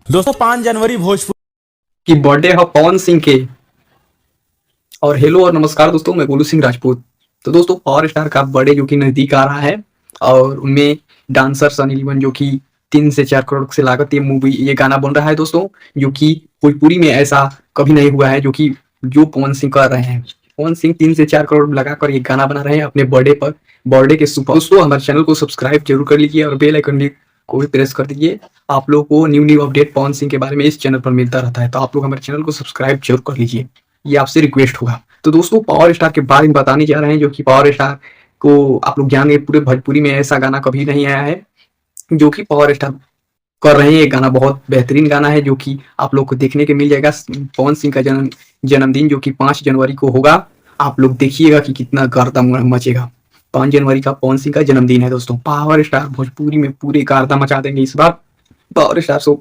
दोस्तों 5 जनवरी भोजपुर की बर्थडे है पवन सिंह के। और हेलो और नमस्कार दोस्तों, मैं गोलू सिंह राजपूत। तो दोस्तों पावर स्टार का बर्थडे जो कि नजदीक आ रहा है और उनमें डांसर सनी लियोन जो कि 3 से 4 करोड़ से लागत ये गाना बन रहा है दोस्तों, जो कि भोजपुरी में ऐसा कभी नहीं हुआ है जो पवन सिंह कर रहे हैं। पवन सिंह 3 से 4 करोड़ लगाकर ये गाना बना रहे हैं अपने बर्थडे के सुपर। दोस्तों हमारे चैनल को सब्सक्राइब जरूर कर लीजिए और बेल आइकन को भी प्रेस कर दीजिए। आप लोगों को new new update Pawan Singh के बारे में इस चैनल पर मिलता रहता है, तो आप लोग हमारे चैनल को सब्सक्राइब जरूर कर लीजिए, ये आपसे रिक्वेस्ट होगा। तो दोस्तों पावर स्टार के बारे में बताने जा रहे हैं, जो कि पावर स्टार को आप लोग जानेंगे, पूरे भोजपुरी में ऐसा गाना कभी नहीं आया है जो कि पावर स्टार कर रहे हैं। ये गाना बहुत बेहतरीन गाना है जो कि आप लोग को देखने के मिल जाएगा। पवन सिंह का जन्मदिन जो कि 5 जनवरी को होगा। आप लोग देखिएगा कि कितना गर्दा मचेगा। 5 जनवरी का पवन सिंह का जन्मदिन है दोस्तों। पावर स्टार भोजपुरी में पूरे गर्दा मचा देंगे इस बार। Power star so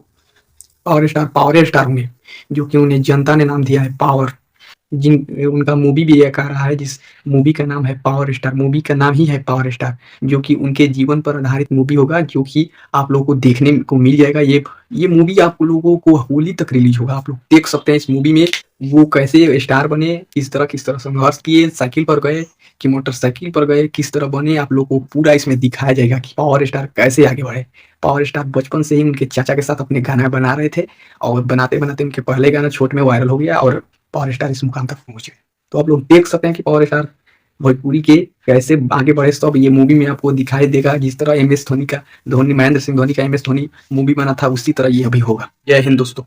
power star होंगे, जो कि उन्हें जनता ने नाम दिया है पावर। जिन उनका मूवी भी एक आ रहा है, जिस मूवी का नाम है पावर स्टार। मूवी का नाम ही है पावर स्टार, जो कि उनके जीवन पर आधारित मूवी होगा, जो कि आप लोगों को देखने को मिल जाएगा। ये मूवी आप लोगों को होली तक रिलीज होगा। आप लोग देख सकते हैं इस मूवी में वो कैसे स्टार बने, किस तरह संघर्ष किए, साइकिल पर गए कि मोटरसाइकिल पर गए, किस तरह बने। आप लोग को पूरा इसमें दिखाया जाएगा कि पावर स्टार कैसे आगे बढ़े। पावर स्टार बचपन से ही उनके चाचा के साथ अपने गाना बना रहे थे और बनाते बनाते उनके पहले गाना छोट में वायरल हो गया और पावर स्टार इस मुकाम तक पहुंचे। तो आप लोग देख सकते हैं कि पावर स्टार भोजपुरी के कैसे आगे बढ़े। सब ये मूवी में आपको दिखाई देगा। जिस तरह एम एस धोनी, महेंद्र सिंह धोनी का एम एस धोनी मूवी बना था, उसी तरह ये अभी होगा। जय हिंद दोस्तों।